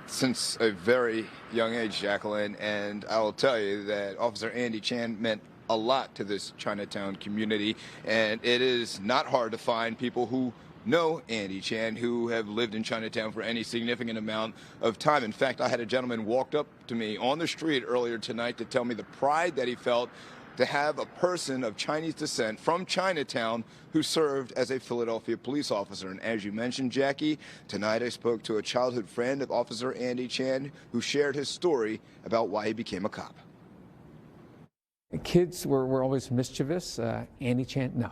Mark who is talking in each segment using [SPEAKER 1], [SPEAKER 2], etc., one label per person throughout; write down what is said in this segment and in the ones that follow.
[SPEAKER 1] since a very young age, Jacqueline, and I will tell you that Officer Andy Chan meant a lot to this Chinatown community, and it is not hard to find people who know Andy Chan who have lived in Chinatown for any significant amount of time. In fact, I had a gentleman walked up to me on the street earlier tonight to tell me the pride that he felt to have a person of Chinese descent from Chinatown who served as a Philadelphia police officer. And as you mentioned, Jackie, tonight I spoke to a childhood friend of Officer Andy Chan who shared his story about why he became a cop.
[SPEAKER 2] The kids were always mischievous. Andy Chan, no,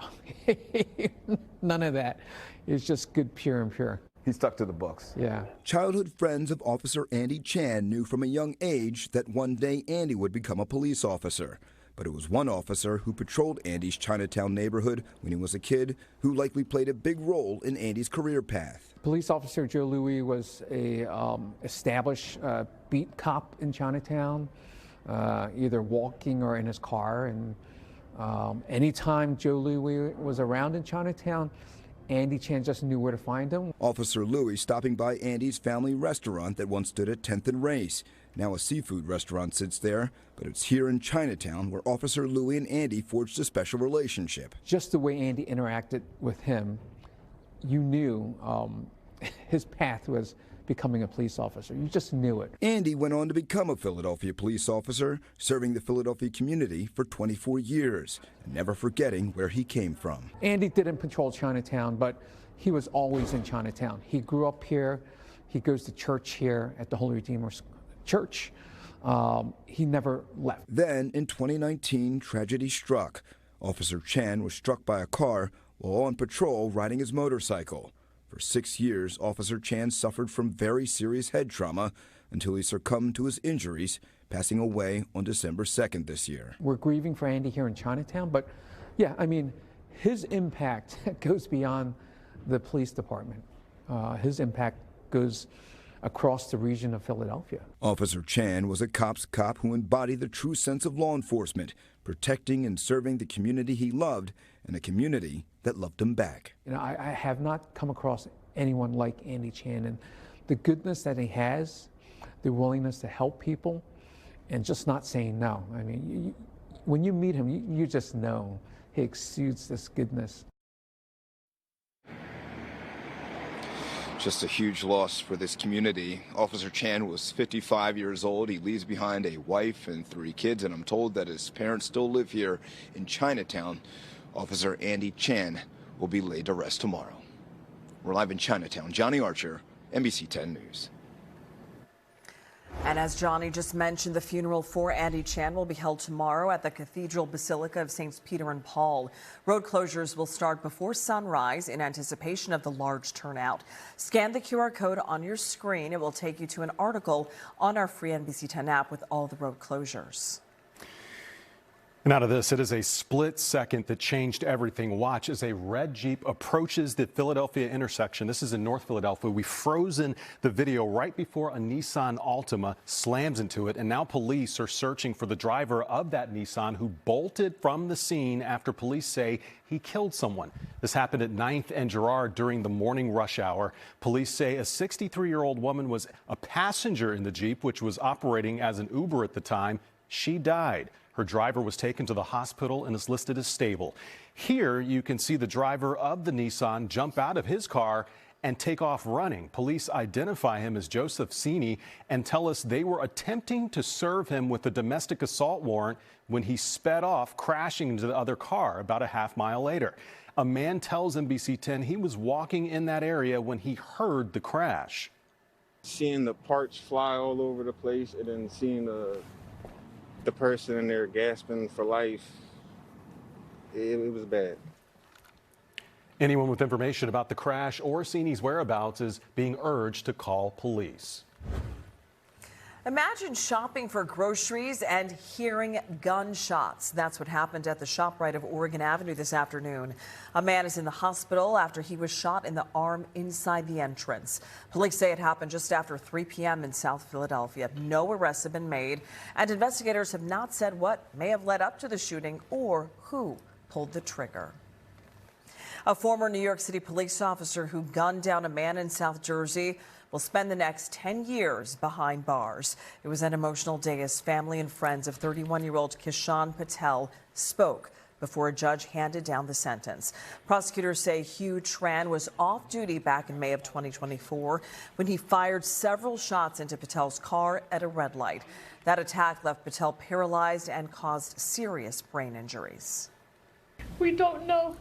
[SPEAKER 2] none of that. It's just good, pure and pure.
[SPEAKER 3] He stuck to the books.
[SPEAKER 2] Yeah.
[SPEAKER 4] Childhood friends of Officer Andy Chan knew from a young age that one day Andy would become a police officer. But it was one officer who patrolled Andy's Chinatown neighborhood when he was a kid who likely played a big role in Andy's career path.
[SPEAKER 2] Police Officer Joe Louis was a established beat cop in Chinatown, either walking or in his car. And anytime Joe Louis was around in Chinatown, Andy Chan just knew where to find him.
[SPEAKER 4] Officer Louis stopping by Andy's family restaurant that once stood at 10th and Race. Now a seafood restaurant sits there, but it's here in Chinatown where Officer Louis and Andy forged a special relationship.
[SPEAKER 2] Just the way Andy interacted with him, you knew his path was becoming a police officer. You just knew it.
[SPEAKER 4] Andy went on to become a Philadelphia police officer, serving the Philadelphia community for 24 years, and never forgetting where he came from.
[SPEAKER 2] Andy didn't patrol Chinatown, but he was always in Chinatown. He grew up here. He goes to church here at the Holy Redeemer Church. He never left.
[SPEAKER 4] Then, in 2019, tragedy struck. Officer Chan was struck by a car while on patrol riding his motorcycle. For 6 years, Officer Chan suffered from very serious head trauma until he succumbed to his injuries, passing away on December 2nd this year.
[SPEAKER 2] We're grieving for Andy here in Chinatown, but yeah, I mean, his impact goes beyond the police department. His impact goes across the region of Philadelphia.
[SPEAKER 4] Officer Chan was a cop's cop who embodied the true sense of law enforcement, protecting and serving the community he loved and a community that loved him back.
[SPEAKER 2] You know, I have not come across anyone like Andy Chan, and the goodness that he has, the willingness to help people, and just not saying no. I mean, when you meet him, you just know he exudes this goodness.
[SPEAKER 1] Just a huge loss for this community. Officer Chan was 55 years old. He leaves behind a wife and 3 kids, and I'm told that his parents still live here in Chinatown. Officer Andy Chan will be laid to rest tomorrow. We're live in Chinatown. Johnny Archer, NBC 10 News.
[SPEAKER 5] And as Johnny just mentioned, the funeral for Andy Chan will be held tomorrow at the Cathedral Basilica of Saints Peter and Paul. Road closures will start before sunrise in anticipation of the large turnout. Scan the QR code on your screen. It will take you to an article on our free NBC 10 app with all the road closures.
[SPEAKER 6] And out of this, it is a split second that changed everything. Watch as a red Jeep approaches the Philadelphia intersection. This is in North Philadelphia. We've frozen the video right before a Nissan Altima slams into it. And now police are searching for the driver of that Nissan who bolted from the scene after police say he killed someone. This happened at 9th and Girard during the morning rush hour. Police say a 63-year-old woman was a passenger in the Jeep, which was operating as an Uber at the time. She died. Her driver was taken to the hospital and is listed as stable. Here you can see the driver of the Nissan jump out of his car and take off running. Police identify him as Joseph Cini and tell us they were attempting to serve him with a domestic assault warrant when he sped off, crashing into the other car about a half-mile later. A man tells NBC 10 he was walking in that area when he heard the crash.
[SPEAKER 7] Seeing the parts fly all over the place and then seeing the person in there gasping for life, it was bad.
[SPEAKER 6] Anyone with information about the crash or Cini's whereabouts is being urged to call police.
[SPEAKER 5] Imagine shopping for groceries and hearing gunshots. That's what happened at the ShopRite of Oregon Avenue this afternoon. A man is in the hospital after he was shot in the arm inside the entrance. Police say it happened just after 3 p.m. in South Philadelphia. No arrests have been made, and investigators have not said what may have led up to the shooting or who pulled the trigger. A former New York City police officer who gunned down a man in South Jersey will spend the next 10 years behind bars. It was an emotional day as family and friends of 31-year-old Kishan Patel spoke before a judge handed down the sentence. Prosecutors say Hugh Tran was off duty back in May of 2024 when he fired several shots into Patel's car at a red light. That attack left Patel paralyzed and caused serious brain injuries.
[SPEAKER 3] We don't know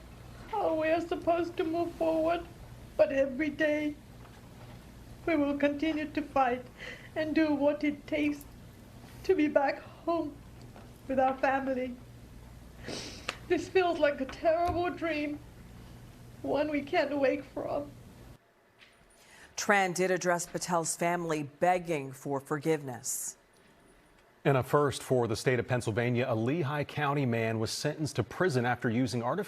[SPEAKER 3] how we are supposed to move forward, but every day we will continue to fight and do what it takes to be back home with our family. This feels like a terrible dream, one we can't wake from.
[SPEAKER 5] Tran did address Patel's family, begging for forgiveness.
[SPEAKER 6] And a first for the state of Pennsylvania, a Lehigh County man was sentenced to prison after using artificial